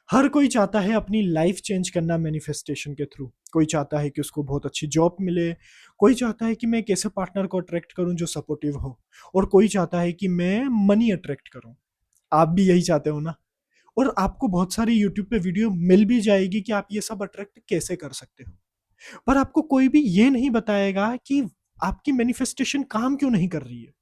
हर कोई चाहता है अपनी लाइफ चेंज करना मैनिफेस्टेशन के थ्रू। कोई चाहता है कि उसको बहुत अच्छी जॉब मिले, कोई चाहता है कि मैं एक ऐसे पार्टनर को अट्रैक्ट करूं जो सपोर्टिव हो, और कोई चाहता है कि मैं मनी अट्रैक्ट करूं। आप भी यही चाहते हो ना? और आपको बहुत सारी यूट्यूब पे वीडियो मिल भी जाएगी कि आप ये सब अट्रैक्ट कैसे कर सकते हो, पर आपको कोई भी ये नहीं बताएगा कि आपकी मैनिफेस्टेशन काम क्यों नहीं कर रही है।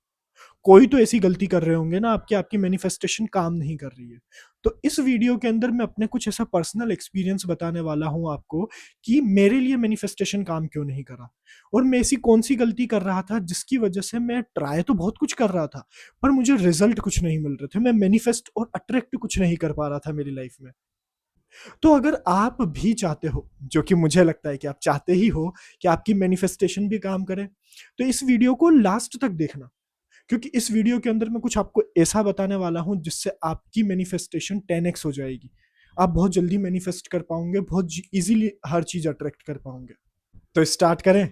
कोई तो ऐसी गलती कर रहे होंगे ना आपकी आपकी मैनिफेस्टेशन काम नहीं कर रही है। तो इस वीडियो के अंदर मैं अपने कुछ ऐसा पर्सनल एक्सपीरियंस बताने वाला हूं आपको कि मेरे लिए मैनिफेस्टेशन काम क्यों नहीं करा, और मैं ऐसी कौन सी गलती कर रहा था जिसकी वजह से मैं ट्राई तो बहुत कुछ कर रहा था, पर मुझे रिजल्ट कुछ नहीं मिल रहे थे। मैं मैनिफेस्ट और अट्रैक्ट कुछ नहीं कर पा रहा था मेरी लाइफ में। तो अगर आप भी चाहते हो, जो कि मुझे लगता है कि आप चाहते ही हो, कि आपकी मैनिफेस्टेशन भी काम करे, तो इस वीडियो को लास्ट तक देखना, क्योंकि इस वीडियो के अंदर मैं कुछ आपको ऐसा बताने वाला हूं जिससे आपकी मैनिफेस्टेशन 10x हो जाएगी। आप बहुत जल्दी मैनिफेस्ट कर पाओगे, बहुत इजीली हर चीज अट्रैक्ट कर पाओगे। तो स्टार्ट करें।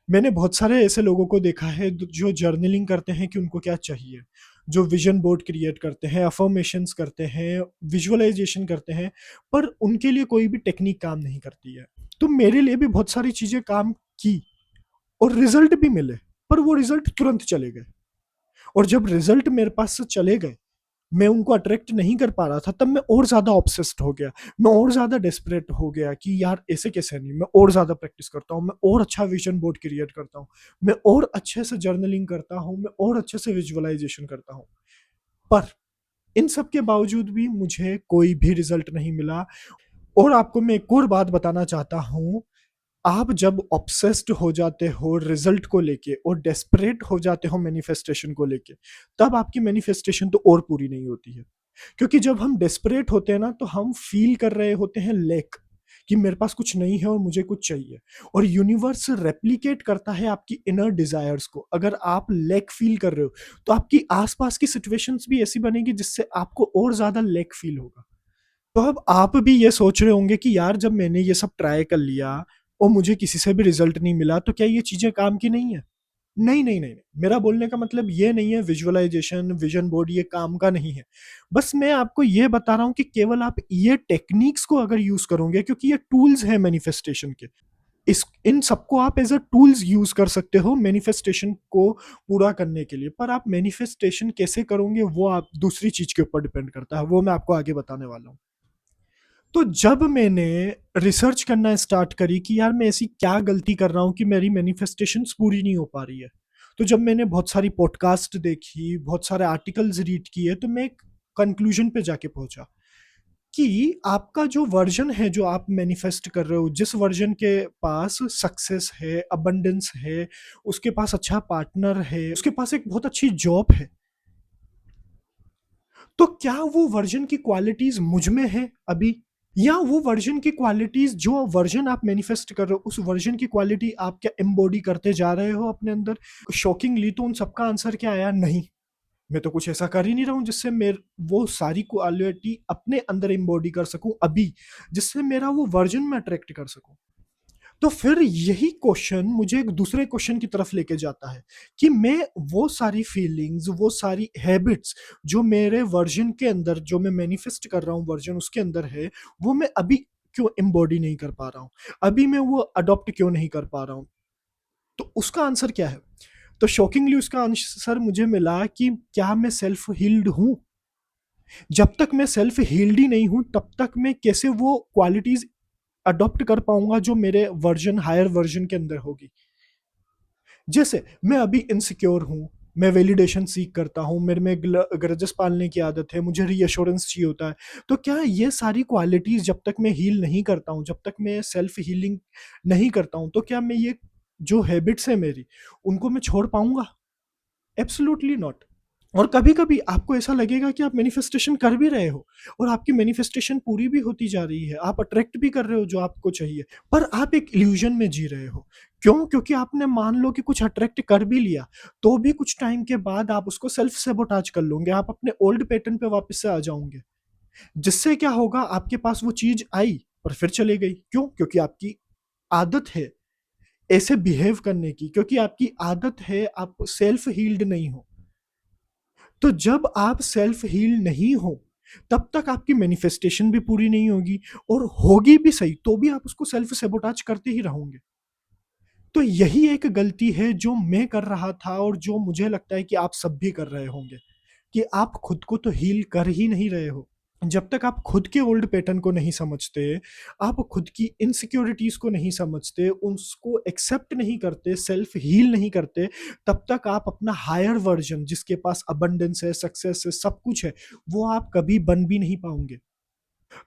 मैंने बहुत सारे ऐसे लोगों को देखा है जो जर्नलिंग करते हैं कि उनको क्या चाहिए, जो विजन बोर्ड क्रिएट करते हैं, अफर्मेशंस करते हैं, विजुअलाइजेशन करते हैं, पर उनके लिए कोई भी टेक्निक काम नहीं करती है। तो मेरे लिए भी बहुत सारी चीजें काम की और रिजल्ट भी मिले, पर वो रिजल्ट तुरंत चले गए। और जब रिजल्ट मेरे पास से चले गए, मैं उनको अट्रैक्ट नहीं कर पा रहा था, तब मैं और ज्यादा ऑब्सेस्ड हो गया। मैं और ज्यादा डेस्परेट हो गया कि यार ऐसे कैसे नहीं, मैं और ज्यादा प्रैक्टिस करता हूँ, मैं और अच्छा विजन बोर्ड क्रिएट करता हूँ, मैं और अच्छे से जर्नलिंग करता हूँ, मैं और अच्छे से विजुअलाइजेशन करता हूँ। पर इन सब के बावजूद भी मुझे कोई भी रिजल्ट नहीं मिला। और आपको मैं एक और बात बताना चाहता हूँ, आप जब ऑब्सेस्ड हो जाते हो रिजल्ट को लेके और डेस्परेट हो जाते हो मैनिफेस्टेशन को लेके, तब आपकी मैनिफेस्टेशन तो और पूरी नहीं होती है। क्योंकि जब हम डेस्परेट होते हैं ना, तो हम फील कर रहे होते हैं लेक, कि मेरे पास कुछ नहीं है और मुझे कुछ चाहिए। और यूनिवर्स रेप्लिकेट करता है आपकी इनर डिजायर्स को। अगर आप लेक फील कर रहे हो, तो आपकी आसपास की सिचुएशंस भी ऐसी बनेगी जिससे आपको और ज्यादा लेक फील होगा। तो अब आप भी ये सोच रहे होंगे कि यार जब मैंने ये सब ट्राई कर लिया और मुझे किसी से भी रिजल्ट नहीं मिला, तो क्या ये चीजें काम की नहीं है? नहीं नहीं नहीं नहीं, मेरा बोलने का मतलब ये नहीं है विजुअलाइजेशन विजन बोर्ड ये काम का नहीं है। बस मैं आपको ये बता रहा हूँ कि केवल आप ये टेक्निक्स को अगर यूज करोगे, क्योंकि ये टूल्स हैं मैनिफेस्टेशन के, इस इन सबको आप एज अ टूल्स यूज कर सकते हो मैनिफेस्टेशन को पूरा करने के लिए। पर आप मैनिफेस्टेशन कैसे करोगे वो आप दूसरी चीज के ऊपर डिपेंड करता है, वो मैं आपको आगे बताने वाला हूँ। तो जब मैंने रिसर्च करना स्टार्ट करी कि यार मैं ऐसी क्या गलती कर रहा हूँ कि मेरी मैनिफेस्टेशंस पूरी नहीं हो पा रही है, तो जब मैंने बहुत सारी पॉडकास्ट देखी, बहुत सारे आर्टिकल्स रीड किए, तो मैं एक कंक्लूजन पे जाके पहुंचा कि आपका जो वर्जन है, जो आप मैनिफेस्ट कर रहे हो, जिस वर्जन के पास सक्सेस है, अबंडेंस है, उसके पास अच्छा पार्टनर है, उसके पास एक बहुत अच्छी जॉब है, तो क्या वो वर्जन की क्वालिटीज मुझ में है अभी, या वो वर्जन की क्वालिटीज, जो वर्जन आप मैनिफेस्ट कर रहे हो उस वर्जन की क्वालिटी आप क्या एम्बॉडी करते जा रहे हो अपने अंदर? शॉकिंगली तो उन सबका आंसर क्या आया, नहीं। मैं तो कुछ ऐसा कर ही नहीं रहा हूँ जिससे मेरे वो सारी क्वालिटी अपने अंदर एम्बॉडी कर सकूं अभी, जिससे मेरा वो वर्जन में अट्रैक्ट कर सकूं। तो फिर यही क्वेश्चन मुझे एक दूसरे क्वेश्चन की तरफ लेके जाता है कि मैं वो सारी फीलिंग्स, वो सारी हैबिट्स जो मेरे वर्जन के अंदर, जो मैं मैनिफेस्ट कर रहा हूँ वर्जन उसके अंदर है, वो मैं अभी क्यों एम्बॉडी नहीं कर पा रहा हूँ, अभी मैं वो अडॉप्ट क्यों नहीं कर पा रहा हूँ? तो उसका आंसर क्या है? तो शॉकिंगली उसका आंसर मुझे मिला कि क्या मैं सेल्फ हील्ड हूं? जब तक मैं सेल्फ हील्ड ही नहीं हूं, तब तक मैं कैसे वो क्वालिटीज अडॉप्ट कर पाऊंगा जो मेरे वर्जन, हायर वर्जन के अंदर होगी? जैसे मैं अभी इनसिक्योर हूँ, मैं वैलिडेशन सीख करता हूँ, मेरे में ग्रजेस पालने की आदत है, मुझे रीअश्योरेंस चाहिए होता है। तो क्या ये सारी क्वालिटीज जब तक मैं हील नहीं करता हूँ, जब तक मैं सेल्फ हीलिंग नहीं करता हूँ, तो क्या मैं ये जो हैबिट्स है मेरी, उनको मैं छोड़ पाऊंगा? Absolutely not. और कभी कभी आपको ऐसा लगेगा कि आप मैनिफेस्टेशन कर भी रहे हो और आपकी मैनिफेस्टेशन पूरी भी होती जा रही है, आप अट्रैक्ट भी कर रहे हो जो आपको चाहिए, पर आप एक इल्यूजन में जी रहे हो। क्यों? क्योंकि आपने मान लो कि कुछ अट्रैक्ट कर भी लिया, तो भी कुछ टाइम के बाद आप उसको सेल्फ सेबोटाज कर लोगे, आप अपने ओल्ड पैटर्न पे वापस से आ जाओगे। जिससे क्या होगा, आपके पास वो चीज आई पर फिर चले गई। क्यों? क्योंकि आपकी आदत है ऐसे बिहेव करने की, क्योंकि आपकी आदत है, आप सेल्फ हील्ड नहीं हो। तो जब आप सेल्फ हील नहीं हो, तब तक आपकी मैनिफेस्टेशन भी पूरी नहीं होगी, और होगी भी सही तो भी आप उसको सेल्फ सेबोटाज करते ही रहोगे। तो यही एक गलती है जो मैं कर रहा था, और जो मुझे लगता है कि आप सब भी कर रहे होंगे, कि आप खुद को तो हील कर ही नहीं रहे हो। जब तक आप खुद के ओल्ड पैटर्न को नहीं समझते, आप खुद की इनसिक्योरिटीज को नहीं समझते, उसको एक्सेप्ट नहीं करते, सेल्फ हील नहीं करते, तब तक आप अपना हायर वर्जन, जिसके पास अबंडेंस है, सक्सेस है, सब कुछ है, वो आप कभी बन भी नहीं पाओगे।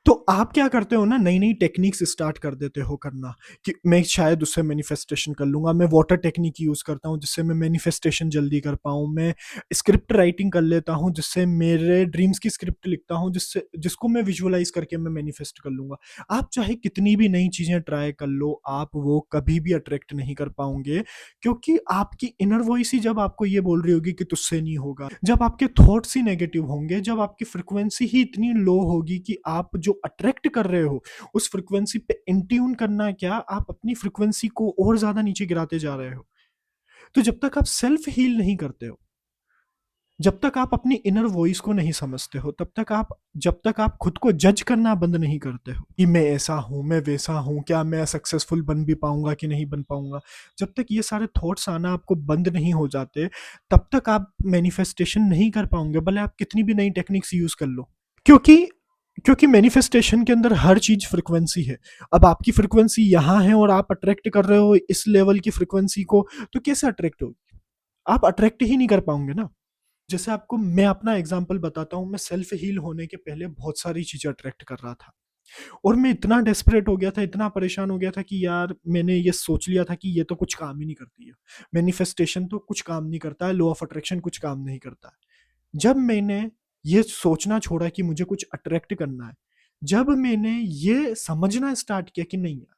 तो आप क्या करते हो ना, नई नई टेक्निक्स स्टार्ट कर देते हो करना, कि मैं शायद उससे मैनिफेस्टेशन कर लूंगा। मैं वाटर टेक्निक यूज करता हूँ जिससे मैं मैनिफेस्टेशन जल्दी कर पाऊँ। मैं स्क्रिप्ट राइटिंग कर लेता हूँ जिससे मेरे ड्रीम्स की स्क्रिप्ट लिखता हूँ, जिससे जिसको मैं विजुअलाइज करके मैं मैनिफेस्ट कर लूंगा। आप चाहे कितनी भी नई चीजें ट्राई कर लो, आप वो कभी भी अट्रैक्ट नहीं कर पाओगे, क्योंकि आपकी इनर वॉइस ही जब आपको ये बोल रही होगी कि तुझसे नहीं होगा, जब आपके थॉट्स ही नेगेटिव होंगे, जब आपकी फ्रिक्वेंसी ही इतनी लो होगी कि आप जो अट्रैक्ट कर रहे हो उस फ्रिक्वेंसी पे इंट्यून करना, क्या आप अपनी फ्रिक्वेंसी को और ज्यादा नीचे गिराते जा रहे हो। तो जब तक आप सेल्फ हील नहीं करते हो, जब तक आप अपनी इनर वॉइस को नहीं समझते हो, तब तक आप, जब तक आप खुद को जज करना बंद नहीं करते हो कि मैं ऐसा हूं, मैं वैसा हूं, क्या मैं सक्सेसफुल बन भी पाऊंगा कि नहीं बन पाऊंगा, जब तक ये सारे थॉट्स आना आपको बंद नहीं हो जाते, तब तक आप मैनिफेस्टेशन नहीं कर पाओगे, भले आप कितनी भी नई टेक्निक्स यूज कर लो। क्योंकि क्योंकि मैनिफेस्टेशन के अंदर हर चीज फ्रिक्वेंसी है। अब आपकी फ्रिक्वेंसी यहाँ है और आप अट्रैक्ट कर रहे हो इस लेवल की फ्रिक्वेंसी को, तो कैसे अट्रैक्ट होगी? आप अट्रैक्ट ही नहीं कर पाओगे ना। जैसे आपको मैं अपना एग्जांपल बताता हूँ, मैं सेल्फ हील होने के पहले बहुत सारी चीजें अट्रैक्ट कर रहा था, और मैं इतना डेस्परेट हो गया था, इतना परेशान हो गया था कि यार मैंने ये सोच लिया था कि ये तो कुछ काम ही नहीं करती है, मैनिफेस्टेशन तो कुछ काम नहीं करता है, लॉ ऑफ अट्रैक्शन कुछ काम नहीं करता है। जब मैंने ये सोचना छोड़ा कि मुझे कुछ अट्रैक्ट करना है, जब मैंने ये समझना स्टार्ट किया कि नहीं यार,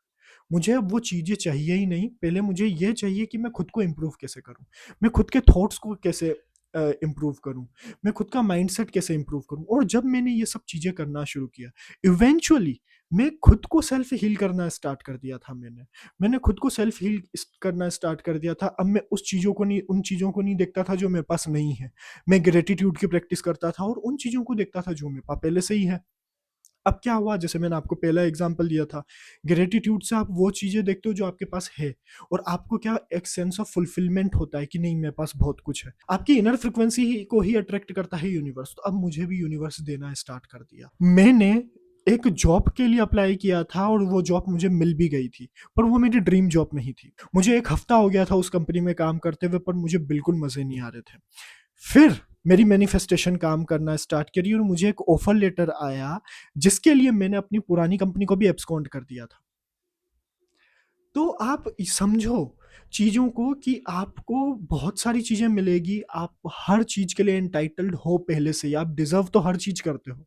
मुझे अब वो चीजें चाहिए ही नहीं, पहले मुझे ये चाहिए कि मैं खुद को इम्प्रूव कैसे करूं, मैं खुद के थॉट्स को कैसे इम्प्रूव करूं, मैं खुद का माइंडसेट कैसे इम्प्रूव करूं। और जब मैंने ये सब चीजें करना शुरू किया, इवेंचुअली मैं खुद को सेल्फ हील करना स्टार्ट कर दिया था। मैंने खुद को सेल्फ हील करना स्टार्ट कर दिया था। अब मैं उस चीजों को नहीं, उन चीजों को नहीं देखता था जो मेरे पास नहीं है, मैं ग्रेटिट्यूड की प्रैक्टिस करता था और उन चीजों को देखता था जो मेरे पास पहले से ही है। अब क्या हुआ, जैसे मैंने आपको पहला एग्जांपल दिया था, ग्रेटिट्यूड से आप वो चीजें देखते हो जो आपके पास है, और आपको क्या एक सेंस ऑफ फुलफिलमेंट होता है कि नहीं मेरे पास बहुत कुछ है। आपकी इनर फ्रिक्वेंसी ही को ही अट्रैक्ट करता है यूनिवर्स। तो अब मुझे भी यूनिवर्स देना स्टार्ट कर दिया। मैंने एक जॉब के लिए अप्लाई किया था और वो जॉब मुझे मिल भी गई थी, पर वो मेरी ड्रीम जॉब नहीं थी। मुझे एक हफ्ता हो गया था उस कंपनी में काम करते हुए, पर मुझे बिल्कुल मजे नहीं आ रहे थे। फिर मेरी मैनिफेस्टेशन काम करना स्टार्ट करी और मुझे एक ऑफर लेटर आया, जिसके लिए मैंने अपनी पुरानी कंपनी को भी एब्सकॉन्ड कर दिया था। तो आप समझो चीजों को कि आपको बहुत सारी चीजें मिलेगी, आप हर चीज के लिए एंटाइटल्ड हो पहले से ही, आप डिजर्व तो हर चीज करते हो।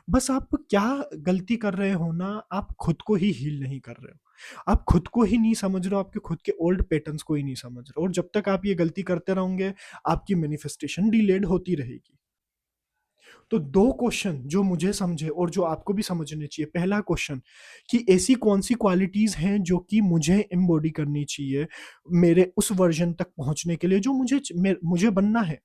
बस आप क्या गलती कर रहे हो ना, आप खुद को ही हील नहीं कर रहे हो, आप खुद को ही नहीं समझ रहे हो, आपके खुद के ओल्ड पैटर्न्स को ही नहीं समझ रहे हो। और जब तक आप ये गलती करते रहोगे, आपकी मैनिफेस्टेशन डिलेड होती रहेगी। तो दो क्वेश्चन जो मुझे समझे और जो आपको भी समझने चाहिए। पहला क्वेश्चन, कि ऐसी कौन सी क्वालिटीज हैं जो कि मुझे एम्बॉडी करनी चाहिए मेरे उस वर्जन तक पहुंचने के लिए जो मुझे बनना है।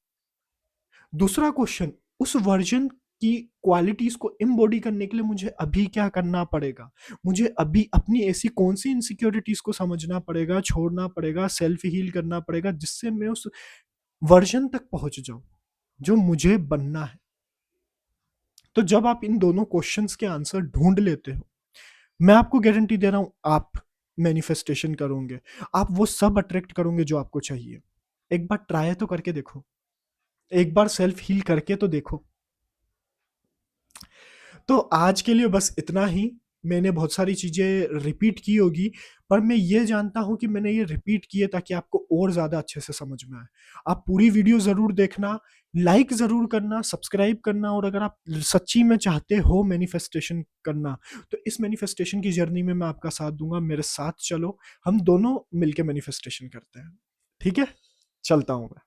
दूसरा क्वेश्चन, उस वर्जन की क्वालिटीज को एम्बॉडी करने के लिए मुझे अभी क्या करना पड़ेगा, मुझे अभी अपनी ऐसी कौन सी इनसिक्योरिटीज को समझना पड़ेगा, छोड़ना पड़ेगा, सेल्फ हील करना पड़ेगा, जिससे मैं उस वर्जन तक पहुंच जाऊं जो मुझे बनना है। तो जब आप इन दोनों क्वेश्चंस के आंसर ढूंढ लेते हो, मैं आपको गारंटी दे रहा हूं, आप मैनिफेस्टेशन करोगे, आप वो सब अट्रैक्ट करोगे जो आपको चाहिए। एक बार ट्राई तो करके देखो, एक बार सेल्फ हील करके तो देखो। तो आज के लिए बस इतना ही। मैंने बहुत सारी चीजें रिपीट की होगी, पर मैं ये जानता हूं कि मैंने ये रिपीट किए ताकि आपको और ज्यादा अच्छे से समझ में आए। आप पूरी वीडियो जरूर देखना, लाइक जरूर करना, सब्सक्राइब करना, और अगर आप सच्ची में चाहते हो मैनिफेस्टेशन करना, तो इस मैनिफेस्टेशन की जर्नी में मैं आपका साथ दूंगा। मेरे साथ चलो, हम दोनों मिलके मैनिफेस्टेशन करते हैं। ठीक है, चलता हूं मैं।